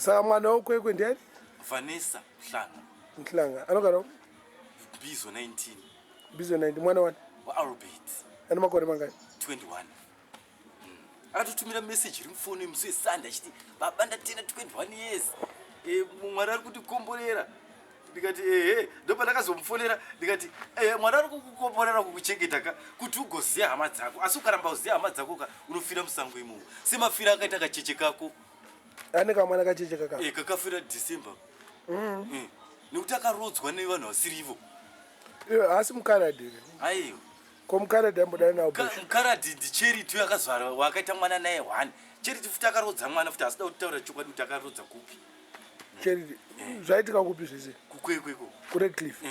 Saka mwana wokwekwe ndiani? Vanessa Mhlanga. Mhlanga. Anogara Bizo 19. Bizo 19 mwana wani? Wa Albert. Ana makore mangani? 21. Akatotumira message iri mufoni musi Sunday achiti baba ndatenda 21 years. Mwari ari kutikomborera. Ndikati ndo pandakazomufonera ndikati mwari ari kukukomborera kukuchengeta ka kuti ugoziya hama dzako asi ukaramba uziya hama dzako ka unofira musango imomo semafira akaita kacheche kako ane kamwana kacheche kako kakafira December nekuti akarodzwa nevanhu vasiri ivo asi mukanadi aiyo ko mukanadi ambodana nawo mukanadi ndiCherity yakazvara wakaita mwana naye 1 Charity futi akarodza mwana futi asida kutaura chokwadi kuti akarodza kupi Charity zvaitika kupi zvese kukweko kuRedcliffe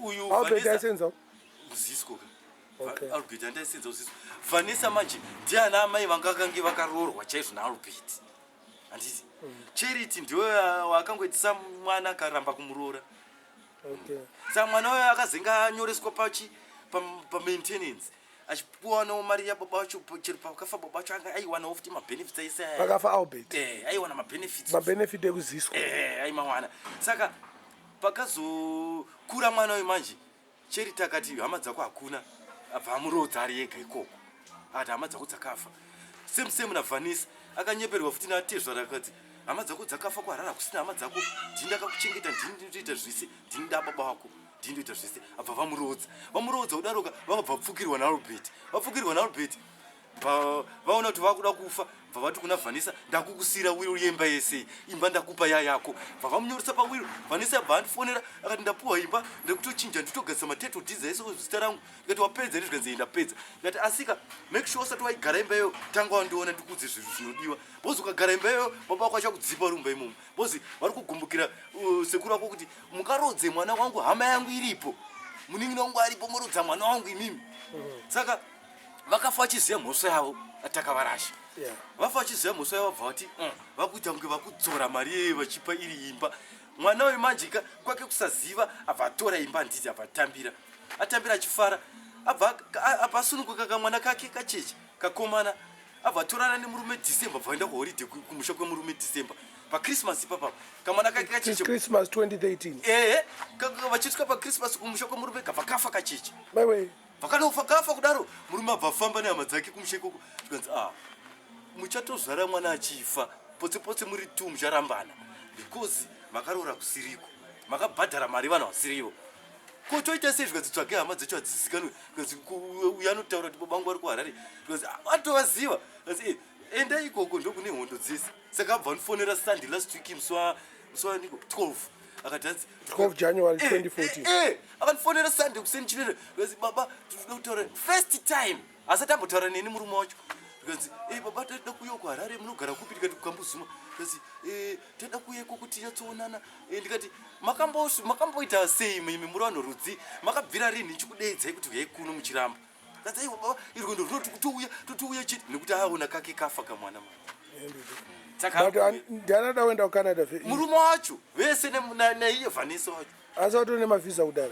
uyu Albert asenza Zisco Albert andasenza Zisco Vanessa manje ndiana amai vanga kange vakarorwa chaizvo naAlbert anditi Charity ndiyo wakangoitisa mwana akaramba kumurora saka mwana wayo akazenga anyoreswa pa maintenance achipuwa no mari ya baba wacho chiri pakafa baba wacho anga aiwana futi mabenefits aisa pakafa Albert aiwana mabenefit ekuziswa aimawana saka pakazokura mwana wayo manje Charity akati hama dzako hakuna abva amurodza ari yega ikoko ati hama dzako dzakafa same na Vanessa akanyeperwa futi natezva rakati hama dzako dzakafa kwarara kusina hama dzako ndindakakuchengeta ndinoita zvese ndinda baba wako ndinoita zvese abva vamurodza kudaroka vakabva vapfukirwa naAlbert vaona kuti vakuda kufa bva vati kuna Vanessa ndakukusira wiro yemba yese imba ndakupa yako bva vamunyoresa pawiro Vanessa bva andifonera akati ndapuwa imba ndikutochinja nditogadzisa matitle deeds ese kuzita rangu ngati wapedza ndizvikanzi ndapedza ngati asika make sure usati waigara imba iyoyo tanga wandiona ndikudze zvinhu zvinodiwa bozi ukagara imba iyoyo baba wako achakudzipa rumba imomo bozi vari kugumbukira sekuru wako kuti mukarodze mwana wangu hama yangu iripo munin'ina wangu aripo murodza mwana wangu imimi saka vakafa vachiziva mhosva yavo atakavarasha vafa vachiziva mhosva yavo vabva vati vakuita kunge vakudzora mari yeye vachipa iri imba mwana wayo manjika kwake kusaziva abva atora imba handiti abva atambira achifara abva asununguka kamwana kake kacheche kakomana abva atorana nemurume December bva aenda kuholiday kumusha kwemurume December paChristmas ipapa kamwana kake kacheche Christmas 2013 vachisvika paChristmas kumusha kwemurume kabva kafa kacheche vakanofa kafa kudaro murume abva afamba nehama dzake kumusha ikoko tikanzi muchatozvara mwana achifa potse muri 2 mucharambana because makarora kusiriko makabhadhara mari vanhu vasirivo ko toita sei zvikadzi tsvage hama dzecho hadzizikanwe uya anotaura kuti babangu ari kuHarare atovaziva enda ikoko ndokune hondo dzese saka abva anofonera Sunday last week muswaniko 12 akati 12 January 2014 akandifonera Sunday kuseni chinene kazi baba tinoda kutaura first time asati ambotaura neni murume wacho kazi baba toda kuuya kuHarare munogara kupi ndikati kukambuzuma kazi toda kuuyeko kuti nyatsoonana ndikati makamboita sei imi muri vanhu rudzi makabvira rini chikudeidzai kuti uyai kuno muchiramba kazi baba iri kuendo rinoti totiuya chiti nekuti aona kake kafa kamwana ndianada kuenda kuCanada murume wacho vese naiye Vanessa wacho asi watori nemavhisa kudara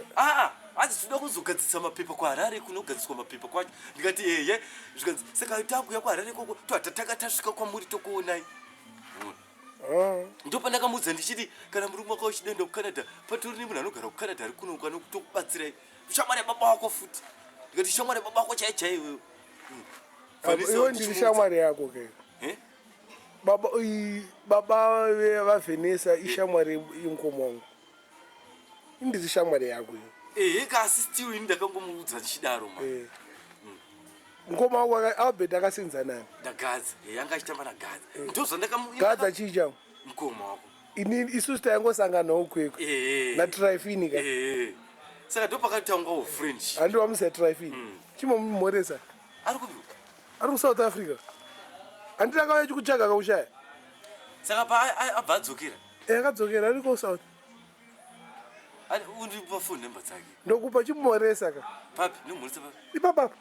asi tinoda kuzogadzisa mapepa kuHarare kunogadziswa mapepa kwacho ndikati zvikanzi saka takuya kuHarare koko tohatatanga tasvika kwamuri tokuonai ndopandakamuudza ndichiti kana murume wako uchidenda kuCanada patori nemunhu anogara kuCanada ari kuno tokubatsirai shamwari yababa wako futi ndikati shamwari yababa wako chaichaiweyo iwe ndiri shamwari yako ke baba vaVanessa ishamwari yinkomo wangu indiri shamwari yako kasi still ndakangomuudza ndichidaro mukoma wako Albert akasenza nani nagadza yanga achitamba nagadza gadza chicha mukoma wako isusu taingosanganawo kweko naTrifini ka saka ndopakatangwawo French handi wamusa Trifini chimomumhoresa ari kupi ari kuSouth Africa handi takauya chikutsvaga kaushaya saka pa abva adzokera akadzokera ari kuSouth undipa phone number dzake ndokupa chimumhoresa ka papi nomhoresa papi ipapapa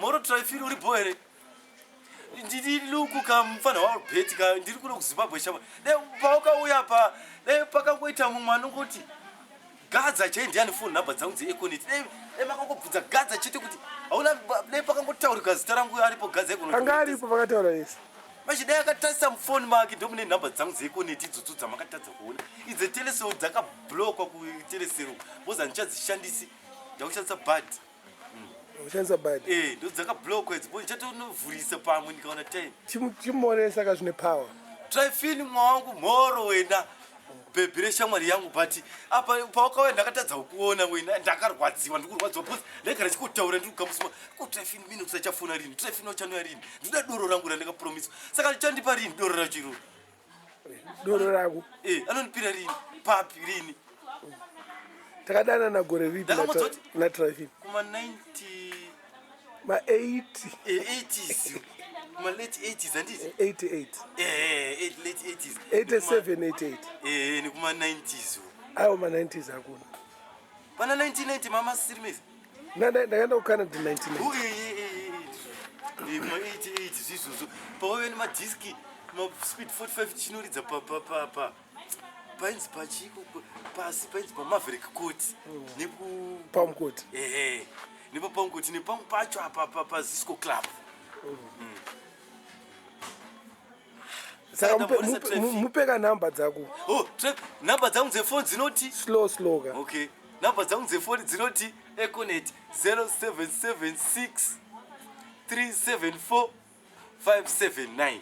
moro Trifini uripo here ndiri luku kamufana waAlbert ndiri kuno kuZimbabwe chama paukauya pakangoita mumwe anongoti gadza chai ndiani phone number dzangu dzeEconet makangobvudza gadza chete kuti hauna pakangotaurika zita rangu aripo gadza anga aripo pakataura nesi manje dai akatarisa mufoni make ndomune nhamba dzangu dzekoneti idzotso dzamakatadza kuona idze telesero dzakablokwa kutelesero boza handichadzishandisi ndakushandisa bad ushandisa bad ndo dzakablokwa idzi bo ndichatonovhurisa pamwe ndikaona time chimuonesa ka zvine power trifini mwawangu mhoro wena bhebhi reshamwari yangu but apa pawakauya ndakatadza kukuona wena ndakarwadziwa ndikurwadziwa bcause ndagara chikutaura ndiri kugamusima trifini mini kusachafona rini trifini wachanouya rini ndinoda doro rangu randakapromiswa saka lichandipa rini doro racho iroro doro rangu anondipira rini papi rini takadana nagore ripi na trifini kuma 90 ma-80s kuma late 80s handiti 88 late 80s 87 88 ni kuma 90s ayo ma-90s hakuna pana 1990 mama sirimezi ndakaenda kukana ndi 99 kuma 88 zvizozo pauya nemadiski maspeed 45 chinoridza painzi pachiko pasi painzi pamaverick court nepalmcourt nepapalmcourt nepamwe pacho apa pazisco club saka mupeka nhamba dzako nhamba dzangu dzefoni dzinoti slow ka okay nhamba dzangu dzefoni dzinoti econet 0776 374 579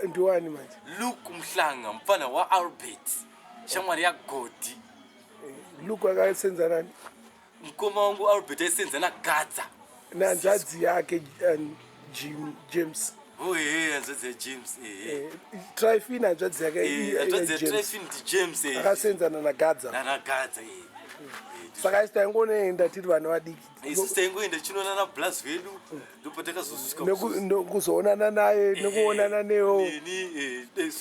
ndiwani manje luke mhlanga mfana wa-albert shamwari yagodi luke akasenza nani mkoma wangu albert aisenza nagadza nanzvadzi yake james hanzvadzi yajames trifin hanzvadzi yaketrifin james akasenzana nagadza saka isi taingonoenda tiri vana vadiki isu taingoenda chinoona nablas vedu ndokuzoonana naye nekuonana newo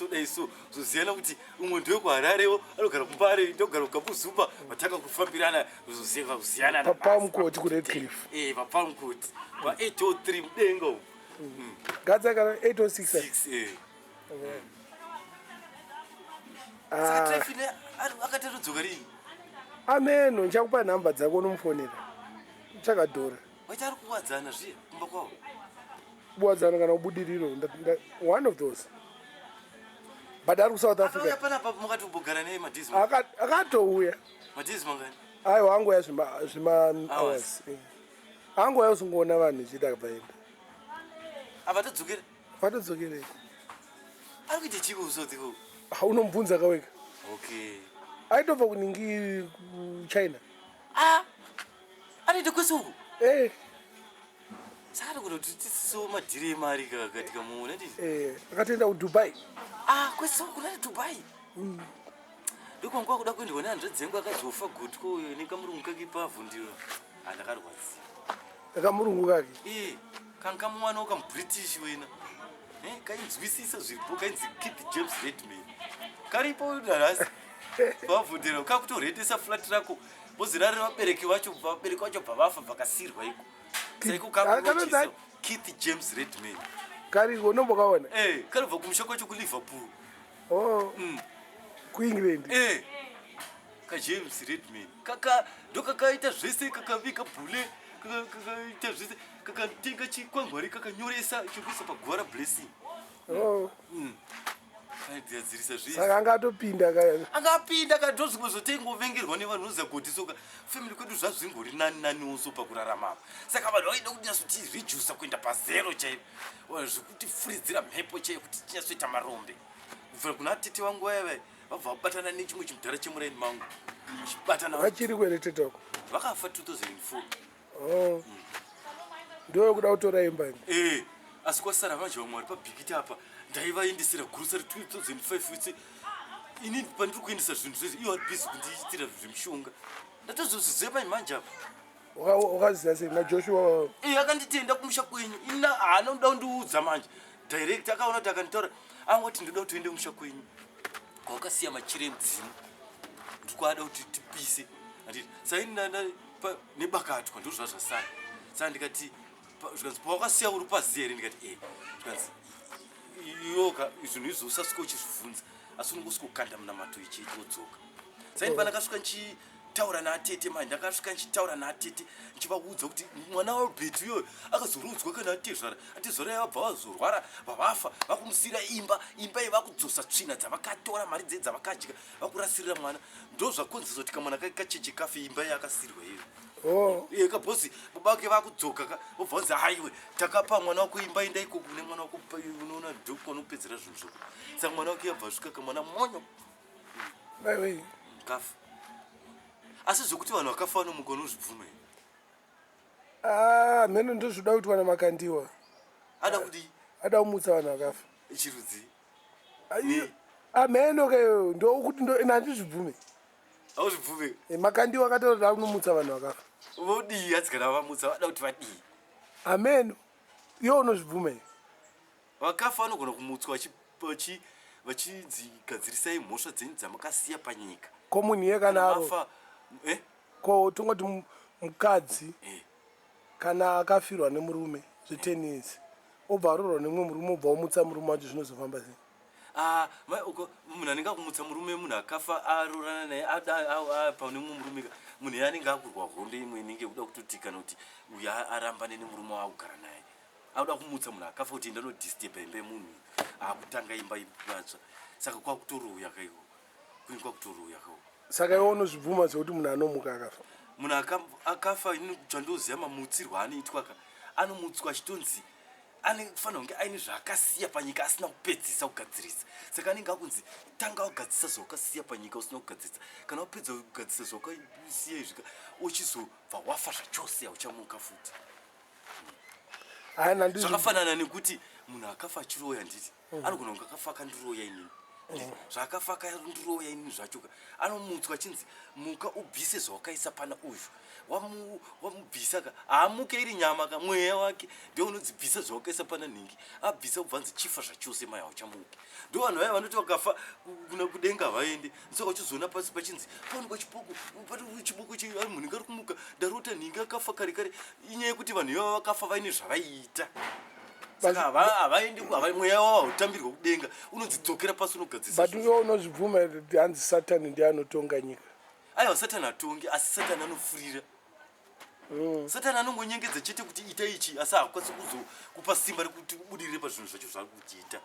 daiso zoziyana kuti umwe ndewekuhararewo anogara kumbare ndogara kukabuzupa vatanga kufambirana zoziyana papalmcourt kuredcliff papalmcourt pa803 mudenga umu gadza kana 806 saka trifine akatatodzoka rii ameno ndichakupa nhamba dzako nomufonera chakadhora waiti ari kuwadzana zviya kumba kwavo kuwadzana kana kubudiriro one of those but ari kusouth africa panapa mukati kubogara nei madhizi akatouya madhizi mangani aiwa angoya zvima hours angoya usingoona vanhu ichida vaenda vatodzokerei ari kuita chiko usodziko unomubvunza kaweka okay aitobva kuningi kuchina anoita kwesuku saka kuti tisiso madhiri emari katikamuona akatoenda kudubai kwesuku nati dubai ndokwangwa kuda kuendwa nehanzva dzengu akazofa gotko nekamurungu kake pavhundiro ndakarwadziwa akamurungu kake kankamuwana kamubritish wena kainzwisisa zviripo kainzi keith james redman karipo narasi pavhundiro kakutorendesa flat rako bozira riri vabereki vacho bvavafa vakasirwa iko saiko kakurochisa keith james redman kariko nombokaona karibva kumusha kwacho kuliverpool kuengland kajames redman ndokakaita zvese kakavika bhule kakaita zvese kakatenga chikwangwari kakanyoresa chokuisa pagwara blessing aidzadzirisa zvese saka angapinda kadozvimwezotengovengerwa nevanhu noziva kuti soka family kwedu zvazvingori naniwo pakurarama saka vanhu vaida kunyatsokuti rijusa kuenda pazero chaivo zvekuti furidzira mhepo chaivo kuti tinyatsoita marombe kubvira kuna tete vangu vaya vabva vabatana nechimwe chimudhara chemuraini mangu chibatana vachiri kwere tete wako vakafa 2004 ndoyo kuda kutora imbani asi kwasara vanje vamwe vari pabhikiti apa ndaivaendesera gurusari 2005 witsi ini pandiri kuendesa zvinhu zvese ivo vari bhizi kundiitira zvemushonga ndatozozviziva paimanje apa wakaziva sei najoshua akanditenda kumusha kwenyu ina haana unoda kundiudza manje direct akaona kuti akanditaura angoti ndoda kuti uende kumusha kwenyu kwakasiya machire emudzimu ndikuada kuti tipise anditi saini nebakatwa ndo zvazvasara saka ndikati zvikanzi pawakasiya uri pazere ndikati zvikanzi iyoka zvinhu izvo usasvika uchizvibvunza asi unongosvika kukanda munamato ichidzoka saini panakasvika ndakataura naatete manje ndakasvika ndichitaura naatete ndichivaudza kuti mwana waRobert iyoyo akazorudzwa kana atezvara atezvara yavabva vazorwara vavafa vakumusiira imba iyi vakudzosa tsvina dzavakatora mari dzedu dzavakadya vakurasirira mwana ndo zvakonzesa kuti kamwana kake kacheche kafe imba yakasirwa iyo kabhozi babake vakudzoka vobva vanzi haiwe takapa mwana wako imba enda ikoko ne mwana wako unoona ndiko anopedzera zvinhu zvoko saka mwana wake yabva svika kamwana monyo kafa asi zvokuti vanhu vakafa vanomuka unozvibvuma mheno ndozvoda kuti wana makandiwa ada kuti ada kumutsa vanhu vakafa chirudzi mheno keyo ndokuti nandizvibvume auzvibvume makandiwa akataura kuti akunomutsa vanhu vakafa vodii atsikana vamutsa vada kuti vadii ameno iwo unozvibvume vakafa vanogona kumutswa vachidzigadzirisai mhosva dzenyu dzamakasiya panyika ko munhu iye kana aro ko tongoti mukadzi kana akafirwa nemurume zvetenisi obva arorwa nemumwe murume obva omutsa murume wacho zvinozofamba sei munhu anenge akumutsa murume munhu akafa arorana naye pane mumwe murume munhu iye anenge akurwa hondo imwe inenge kuda kutoti kana kuti uyo arambane nemurume waakugara naye auda kumutsa munhu akafa kuti enda nodisteba imba yemunhu akutanga imba ipatsva saka kwakutoroya kaiwo kuni kwakutoroya kaiwo saka iwo unozvibvuma zvekuti munhu anomuka akafa munhu akafa chandoziva mamutsirwo anoitwa ka anomutswa chitonzi anofanira kunge aine zvaakasiya panyika asina kupedzisa kugadzirisa saka anenge akunzi tanga wagadzisa zvawakasiya panyika usina kugadzirisa kana wapedza kugadzisa zvawakasiya izvika uchizobva wafa zvachose hauchamuka futi zvakafanana nekuti munhu akafa achiroya nditi anogona kunge akafa akandiroya inini zvakafa akandiroya inini zvacho anomutswa chinzi muka ubvise zvawakaisa pana uyu wamubvisa ka haamuke iri nyama ka mweya wake ndio unodzibvisa zvawakaisa pana nhingi abvisa kubva nzi chifa zvachose mai hauchamuke ndo vanhu vaya vanoti vakafa kuna kudenga vaende saka uchizoona pasi pachinzi paonekwa chiboko munhu ari kumuka ndarota nhingi akafa kare kare inyaya yekuti vanhu ivava vakafa vaine zvavaiita saka havaendi mweya wavo hautambirwa kudenga unodzidzokera pasi unogadzisa but iwo unozvibvuma kuti hanzi satani ndiye anotonga nyika aiwa satani hatongi asi satani anofurira satani anongonyengedza chete kuti ita ichi asi haakwanisi kuzokupa simba rekuti ubudirire pazvinhu zvacho zvaari kutiita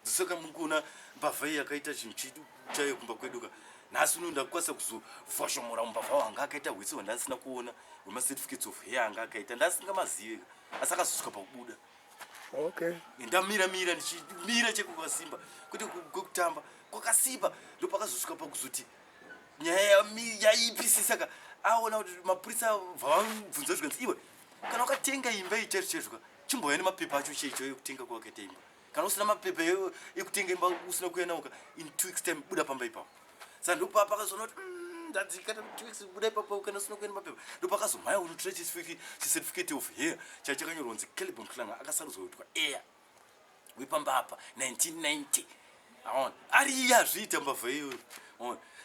dzosaka mukuona mbavha iyi yakaita chinhu chidu chayo kumba kweduka nhasi uno ndakukwanisa kuzovhashomora mumbavha wanga akaita hwese wandasina kuona wemacertificates of hair anga akaita ndasingamazive asi akazosvika pakubuda ndamira ndichimira chekukwasimba kuti kwekutamba kwakasimba ndopakazosvika pakuzoti nyaya yaipisisa saka aona kuti mapurisa vavamubvunza zvikanzi iwe kana wakatenga imba ichaizvo chimboya nemapepa acho chaicho ekutenga kwawakaita imba kana usina mapepa ekutenga imba usina kuyanauka in 2 weeks time buda pamba ipapo saka ndopapa akazoona kuti ndadzikata 2 weeks buda ipapo kana usina kuenda mapepa ndopakazomhaya unotora chicertificate of hair chachakanyorwa kunzi Caleb Mklanga akasarudzwa kutwa air wepamba apa 1990 aona ari iye azviita mbavha iyoyo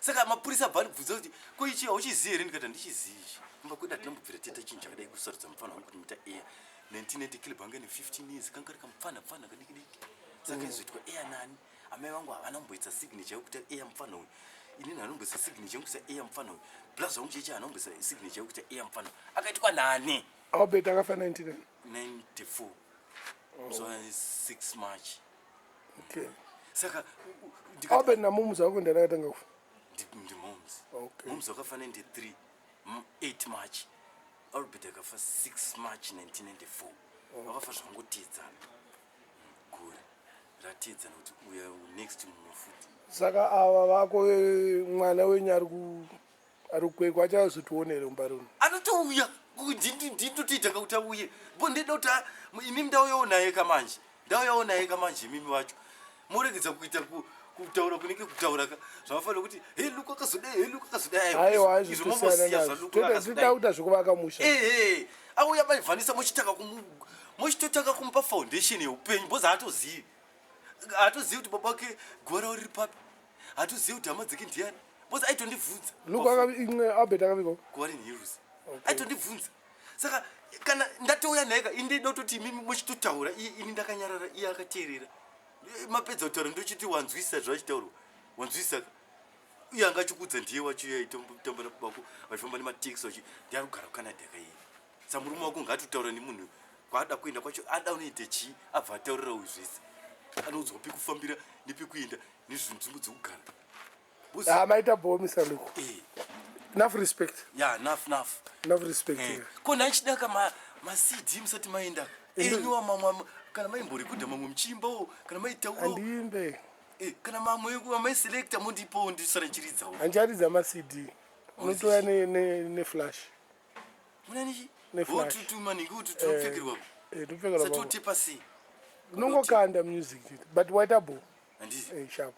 saka mapurisa abva anibvunza kuti ko ichi hauchizivi here ndikati handichizivi kumba kwedu hatinambobvira teta chinhu chakadai kusarudza mufana wangu kuti muita air 1990 Caleb anga ane 15 years kanga ari kamufana kadiki saka izoitwa air nani amai vangu havana kumboisa signature yekuita air mufana uyu inini hanomboisa signature yekuisa air mufana uyu blaza wangu cheche hanomboisa signature yekuita air mufana uyu akaitwa nani Albert akafa 94 so 6 March saka Albert namumuzi wako ndiani akatanga kufa ndimomzi wakafa 93 8 March Albert akafa 6 March 1994 wakafa zvangotedzana gure ratedzana kuti uya next mufuti saka ava vako mwana wenyu ari kukwekwa achazotionere mumbari uno anotouya ndindotiita kakuti auye bo ndida kuti imimi ndauyawo naye kamanje imimi vacho moregedza kuita kutaura kunenge kutaura zvamafanira kuti luka akazodai izvo mambosiya zvalukaatoda kuti zvekuvaka musha auya maivhanisa mochitotanga kumupa foundation yeupenyu bhozi haatozivi kuti baba wake guva ravo riri papi haatozivi kuti hama dzake ndiani bhozi aitondibvunza imwe Albert akavika guva renheruzi aitondibvunza saka kana ndatouya naye indida kutoti imimi mochitotaura ini ndakanyarara iye akateerera mapedza kutaura ndochiti wanzwisisa zvachitaurwa wanzwisisa uye angachikudza ndiye wacho yaitamba nakubako vaifamba nemateksi vachi ndiari kugara kucanada kai sa murume wako ngatotaura nemunhu kwaada kuenda kwacho ada unoite chii abva ataurirawo zvese anoudzwa pekufambira nepekuenda nezvinzvimbo dzekugara maita bho Mr. Luku enough respect enough respect ko nhanchidaka macd musati maenda enyuwa mamwe kana maimborikodha mamwe muchimbawo kana maitauro andimbe kana mamwe maiselekta mondipowo ndisara nchiridzawo handicharidza macd unotoya neflash munanichi tumanhingi kuti tinopfekerwa topfekerwa sati utepa sei unongokanda music but waita bho handii sharp